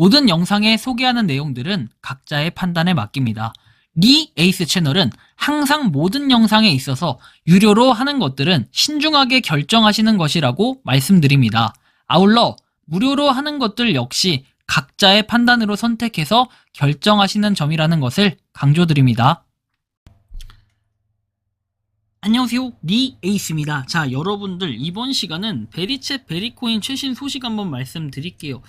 모든 영상에 소개하는 내용들은 각자의 판단에 맡깁니다. 리 에이스 채널은 항상 모든 영상에 있어서 유료로 하는 것들은 신중하게 결정하시는 것이라고 말씀드립니다. 아울러 무료로 하는 것들 역시 각자의 판단으로 선택해서 결정하시는 점이라는 것을 강조드립니다. 안녕하세요, 리 에이스입니다. 자, 여러분들 이번 시간은 베리챗 베리코인 최신 소식 한번 말씀드릴게요.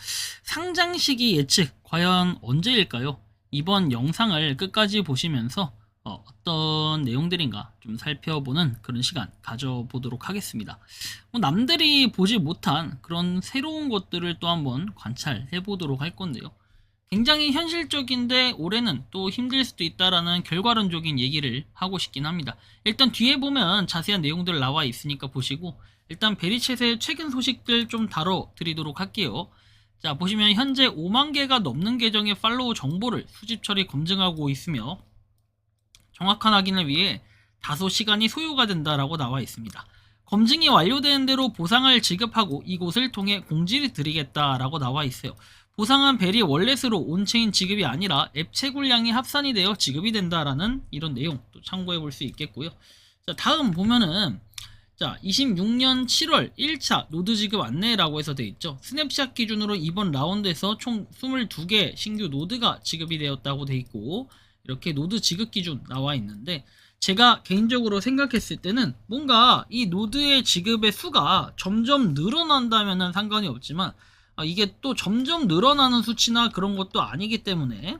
상장 시기 예측 과연 언제일까요? 이번 영상을 끝까지 보시면서 어떤 내용들인가 좀 살펴보는 그런 시간 가져보도록 하겠습니다. 남들이 보지 못한 그런 새로운 것들을 또 한번 관찰해 보도록 할 건데요. 굉장히 현실적인데 올해는 또 힘들 수도 있다라는 결과론적인 얘기를 하고 싶긴 합니다. 일단 뒤에 보면 자세한 내용들 나와 있으니까 보시고, 일단 베리챗의 최근 소식들 좀 다뤄드리도록 할게요. 자, 보시면 현재 5만 개가 넘는 계정의 팔로우 정보를 수집 처리 검증하고 있으며 정확한 확인을 위해 다소 시간이 소요가 된다라고 나와 있습니다. 검증이 완료되는 대로 보상을 지급하고 이곳을 통해 공지를 드리겠다라고 나와 있어요. 보상은 베리 월렛으로 온체인 지급이 아니라 앱 채굴량이 합산이 되어 지급이 된다라는 이런 내용 또 참고해 볼 수 있겠고요. 자, 다음 보면은 26년 7월 1차 노드 지급 안내라고 해서 되어 있죠. 스냅샷 기준으로 이번 라운드에서 총 22개 신규 노드가 지급이 되었다고 되어 있고, 이렇게 노드 지급 기준 나와 있는데, 제가 개인적으로 생각했을 때는 뭔가 이 노드의 지급의 수가 점점 늘어난다면 상관이 없지만 이게 또 점점 늘어나는 수치나 그런 것도 아니기 때문에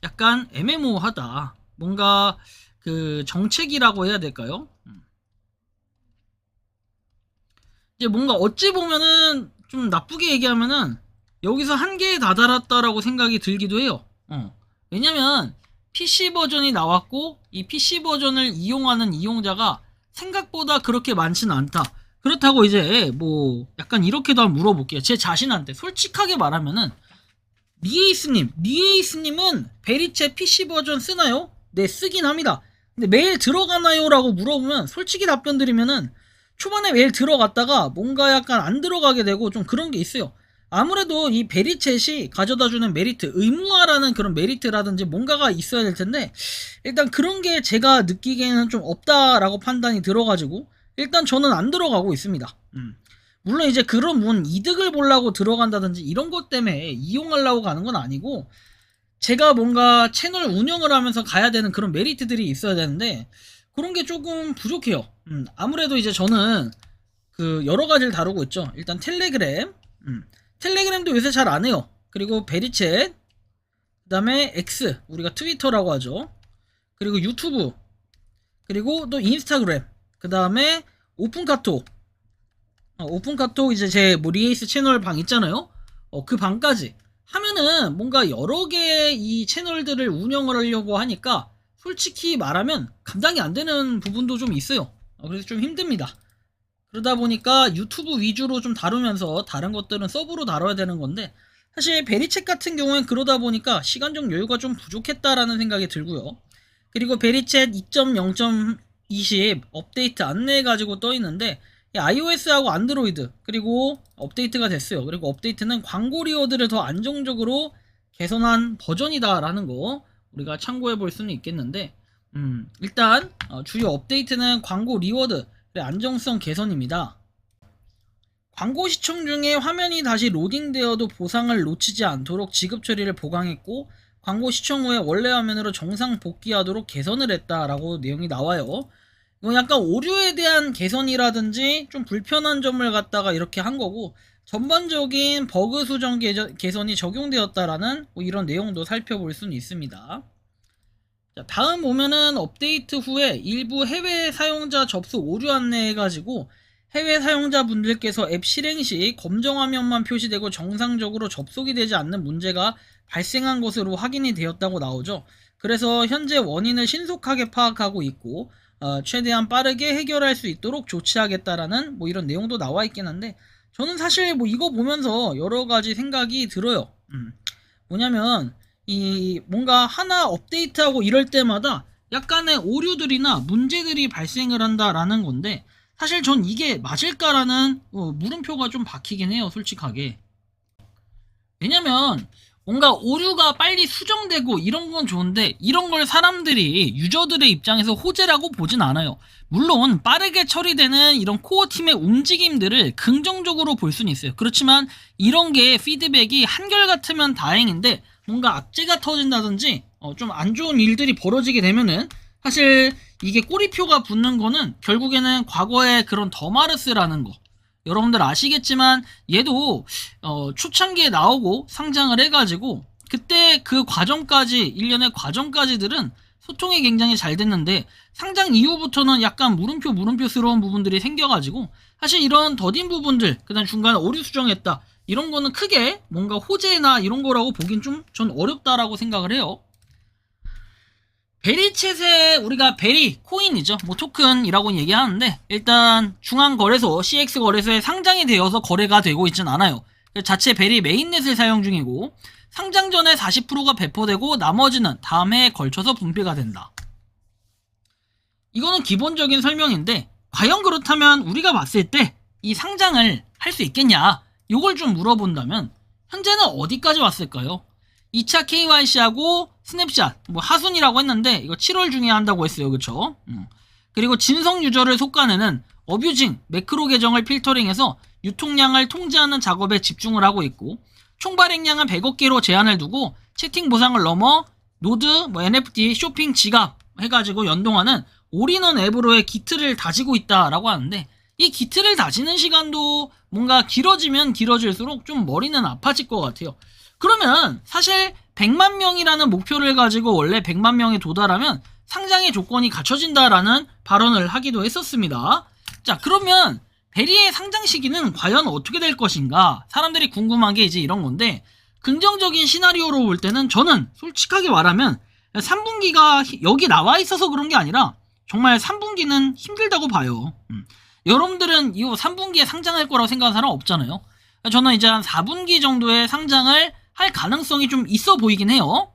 약간 애매모호하다. 뭔가 그 정책이라고 해야 될까요? 이제 뭔가 어찌 보면은 좀 나쁘게 얘기하면은 여기서 한계에 다다랐다라고 생각이 들기도 해요. 왜냐면 PC 버전이 나왔고 이 PC 버전을 이용하는 이용자가 생각보다 그렇게 많지는 않다. 그렇다고 이제 뭐 약간 이렇게도 한번 물어볼게요. 제 자신한테 솔직하게 말하면은 리에이스님은 베리챗 PC 버전 쓰나요? 네, 쓰긴 합니다. 근데 매일 들어가나요? 라고 물어보면 솔직히 답변 드리면은 초반에 매일 들어갔다가 뭔가 약간 안 들어가게 되고 좀 그런 게 있어요. 아무래도 이 베리챗이 가져다주는 메리트, 의무화라는 그런 메리트라든지 뭔가가 있어야 될 텐데, 일단 그런 게 제가 느끼기에는 좀 없다라고 판단이 들어가지고 일단 저는 안 들어가고 있습니다. 물론 이제 그런 뭔 이득을 보려고 들어간다든지 이런 것 때문에 이용하려고 가는 건 아니고, 제가 뭔가 채널 운영을 하면서 가야 되는 그런 메리트들이 있어야 되는데 그런 게 조금 부족해요. 아무래도 이제 저는 그 여러 가지를 다루고 있죠. 일단 텔레그램, 텔레그램도 요새 잘 안 해요. 그리고 베리챗, 그 다음에 X, 우리가 트위터라고 하죠. 그리고 유튜브, 그리고 또 인스타그램, 그 다음에 오픈카톡. 오픈카톡 이제 제 뭐 리에이스 채널 방 있잖아요. 그 방까지 하면은 뭔가 여러 개의 이 채널들을 운영을 하려고 하니까 솔직히 말하면 감당이 안 되는 부분도 좀 있어요. 그래서 좀 힘듭니다. 그러다 보니까 유튜브 위주로 좀 다루면서 다른 것들은 서브로 다뤄야 되는 건데, 사실 베리챗 같은 경우엔 그러다 보니까 시간적 여유가 좀 부족했다라는 생각이 들고요. 그리고 베리챗 2.0.20 업데이트 안내해가지고 떠 있는데 iOS하고 안드로이드 그리고 업데이트가 됐어요. 그리고 업데이트는 광고 리워드를 더 안정적으로 개선한 버전이다 라는 거 우리가 참고해 볼 수는 있겠는데, 일단 주요 업데이트는 광고 리워드 안정성 개선입니다. 광고 시청 중에 화면이 다시 로딩되어도 보상을 놓치지 않도록 지급 처리를 보강했고, 광고 시청 후에 원래 화면으로 정상 복귀하도록 개선을 했다라고 내용이 나와요. 이건 약간 오류에 대한 개선이라든지 좀 불편한 점을 갖다가 이렇게 한 거고, 전반적인 버그 수정 개선이 적용되었다라는 뭐 이런 내용도 살펴볼 수는 있습니다. 자, 다음 보면은 업데이트 후에 일부 해외 사용자 접수 오류 안내해가지고 해외 사용자분들께서 앱 실행 시 검정 화면만 표시되고 정상적으로 접속이 되지 않는 문제가 발생한 것으로 확인이 되었다고 나오죠. 그래서 현재 원인을 신속하게 파악하고 있고 최대한 빠르게 해결할 수 있도록 조치하겠다라는 뭐 이런 내용도 나와 있긴 한데, 저는 사실 뭐 이거 보면서 여러 가지 생각이 들어요. 뭐냐면 이 뭔가 하나 업데이트하고 이럴 때마다 약간의 오류들이나 문제들이 발생을 한다라는 건데, 사실 전 이게 맞을까라는 물음표가 좀 박히긴 해요, 솔직하게. 왜냐면 뭔가 오류가 빨리 수정되고 이런 건 좋은데 이런 걸 사람들이 유저들의 입장에서 호재라고 보진 않아요. 물론 빠르게 처리되는 이런 코어 팀의 움직임들을 긍정적으로 볼 수는 있어요. 그렇지만 이런 게 피드백이 한결같으면 다행인데 뭔가 악재가 터진다든지 좀 안 좋은 일들이 벌어지게 되면은 사실 이게 꼬리표가 붙는 거는 결국에는 과거의 그런 더마르스라는 거, 여러분들 아시겠지만 얘도 초창기에 나오고 상장을 해가지고 그때 그 과정까지 일련의 과정까지들은 소통이 굉장히 잘 됐는데 상장 이후부터는 약간 물음표스러운 부분들이 생겨가지고 사실 이런 더딘 부분들, 그다음 중간에 오류 수정했다 이런 거는 크게 뭔가 호재나 이런 거라고 보긴 좀 전 어렵다라고 생각을 해요. 베리챗에 우리가 베리 코인이죠, 뭐 토큰이라고 얘기하는데 일단 중앙거래소 CX 거래소에 상장이 되어서 거래가 되고 있진 않아요. 자체 베리 메인넷을 사용 중이고 상장 전에 40%가 배포되고 나머지는 다음 해에 걸쳐서 분배가 된다. 이거는 기본적인 설명인데 과연 그렇다면 우리가 봤을 때 이 상장을 할 수 있겠냐, 이걸 좀 물어본다면 현재는 어디까지 왔을까요? 2차 KYC하고 스냅샷, 뭐 하순이라고 했는데 이거 7월 중에 한다고 했어요. 그쵸? 그리고 진성 유저를 속아내는 어뷰징, 매크로 계정을 필터링해서 유통량을 통제하는 작업에 집중을 하고 있고 총 발행량은 100억 개로 제한을 두고 채팅 보상을 넘어 노드, 뭐 NFT, 쇼핑, 지갑 해가지고 연동하는 올인원 앱으로의 기틀을 다지고 있다라고 하는데 이 기틀을 다지는 시간도 뭔가 길어지면 길어질수록 좀 머리는 아파질 것 같아요. 그러면 사실 100만 명이라는 목표를 가지고 원래 100만 명에 도달하면 상장의 조건이 갖춰진다라는 발언을 하기도 했었습니다. 자, 그러면 베리의 상장 시기는 과연 어떻게 될 것인가? 사람들이 궁금한 게 이제 이런 건데 긍정적인 시나리오로 볼 때는 저는 솔직하게 말하면 3분기가 여기 나와 있어서 그런 게 아니라 정말 3분기는 힘들다고 봐요. 여러분들은 이 3분기에 상장할 거라고 생각하는 사람 없잖아요. 저는 이제 한 4분기 정도의 상장을 할 가능성이 좀 있어 보이긴 해요.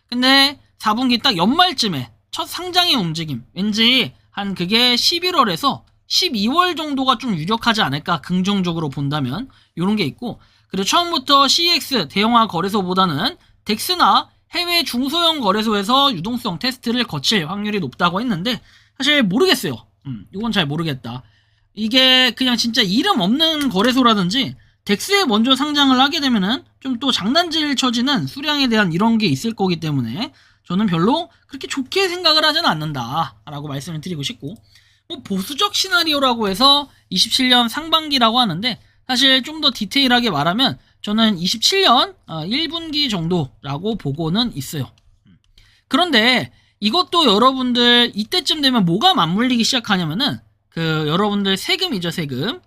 근데 4분기 딱 연말쯤에 첫 상장의 움직임, 왠지 한 그게 11월에서 12월 정도가 좀 유력하지 않을까, 긍정적으로 본다면 요런 게 있고, 그리고 처음부터 CX 대형화 거래소보다는 덱스나 해외 중소형 거래소에서 유동성 테스트를 거칠 확률이 높다고 했는데 사실 모르겠어요. 이건 잘 모르겠다. 이게 그냥 진짜 이름 없는 거래소라든지 덱스에 먼저 상장을 하게 되면은 좀 또 장난질 쳐지는 수량에 대한 이런 게 있을 거기 때문에 저는 별로 그렇게 좋게 생각을 하지는 않는다 라고 말씀을 드리고 싶고, 뭐 보수적 시나리오라고 해서 27년 상반기라고 하는데 사실 좀 더 디테일하게 말하면 저는 27년 1분기 정도라고 보고는 있어요. 그런데 이것도 여러분들 이때쯤 되면 뭐가 맞물리기 시작하냐면은 여러분들 세금이죠, 세금.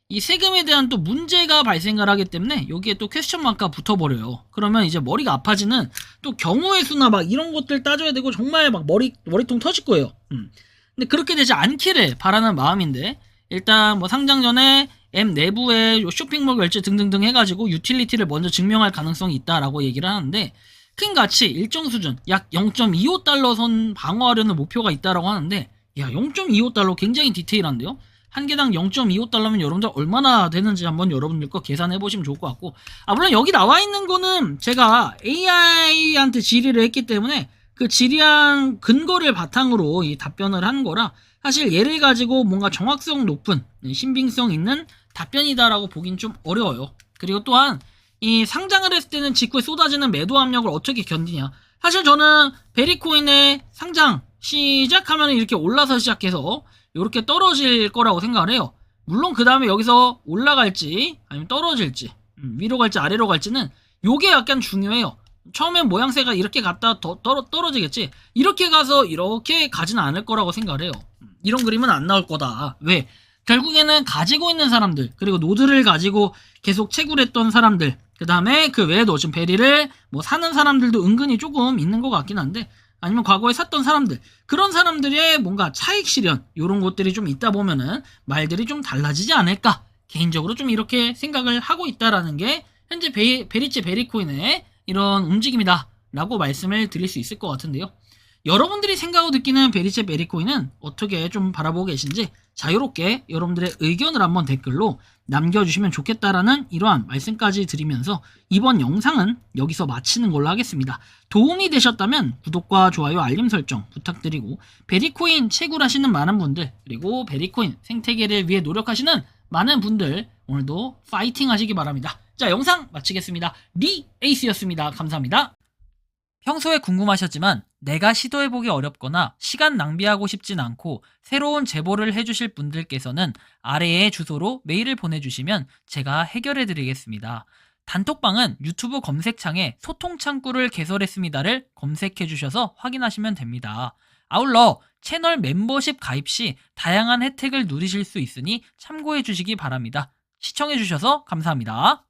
이 세금에 대한 또 문제가 발생을 하기 때문에 여기에 또 퀘스천 마크가 붙어버려요. 그러면 이제 머리가 아파지는 또 경우의 수나 막 이런 것들 따져야 되고 정말 막 머리통 터질 거예요. 근데 그렇게 되지 않기를 바라는 마음인데 일단 뭐 상장 전에 앱 내부에 쇼핑몰 결제 등등등 해가지고 유틸리티를 먼저 증명할 가능성이 있다라고 얘기를 하는데 큰 가치 일정 수준 약 0.25달러 선 방어하려는 목표가 있다라고 하는데 야, 0.25달러 굉장히 디테일한데요? 한 개당 0.25달러면 여러분들 얼마나 되는지 한번 여러분들 거 계산해 보시면 좋을 것 같고, 물론 여기 나와 있는 거는 제가 AI한테 질의를 했기 때문에 그 질의한 근거를 바탕으로 이 답변을 한 거라 사실 얘를 가지고 뭔가 정확성 높은 신빙성 있는 답변이다라고 보긴 좀 어려워요. 그리고 또한 이 상장을 했을 때는 직후에 쏟아지는 매도 압력을 어떻게 견디냐, 사실 저는 베리코인의 상장 시작하면 이렇게 올라서 시작해서 이렇게 떨어질 거라고 생각을 해요. 물론 그 다음에 여기서 올라갈지 아니면 떨어질지 위로 갈지 아래로 갈지는 요게 약간 중요해요. 처음엔 모양새가 이렇게 갔다 떨어지겠지 이렇게 가서 이렇게 가지는 않을 거라고 생각을 해요. 이런 그림은 안 나올 거다. 왜? 결국에는 가지고 있는 사람들, 그리고 노드를 가지고 계속 채굴했던 사람들, 그 다음에 그 외에도 지금 베리를 뭐 사는 사람들도 은근히 조금 있는 것 같긴 한데, 아니면 과거에 샀던 사람들, 그런 사람들의 뭔가 차익 실현 이런 것들이 좀 있다 보면은 말들이 좀 달라지지 않을까, 개인적으로 좀 이렇게 생각을 하고 있다라는 게 현재 베리체 베리코인의 이런 움직임이다 라고 말씀을 드릴 수 있을 것 같은데요. 여러분들이 생각하고 느끼는 베리체 베리코인은 어떻게 좀 바라보고 계신지 자유롭게 여러분들의 의견을 한번 댓글로 남겨주시면 좋겠다라는 이러한 말씀까지 드리면서 이번 영상은 여기서 마치는 걸로 하겠습니다. 도움이 되셨다면 구독과 좋아요, 알림 설정 부탁드리고 베리코인 채굴하시는 많은 분들, 그리고 베리코인 생태계를 위해 노력하시는 많은 분들 오늘도 파이팅 하시기 바랍니다. 자, 영상 마치겠습니다. 리 에이스였습니다. 감사합니다. 평소에 궁금하셨지만 내가 시도해보기 어렵거나 시간 낭비하고 싶진 않고 새로운 제보를 해주실 분들께서는 아래의 주소로 메일을 보내주시면 제가 해결해드리겠습니다. 단톡방은 유튜브 검색창에 소통창구를 개설했습니다를 검색해주셔서 확인하시면 됩니다. 아울러 채널 멤버십 가입 시 다양한 혜택을 누리실 수 있으니 참고해주시기 바랍니다. 시청해주셔서 감사합니다.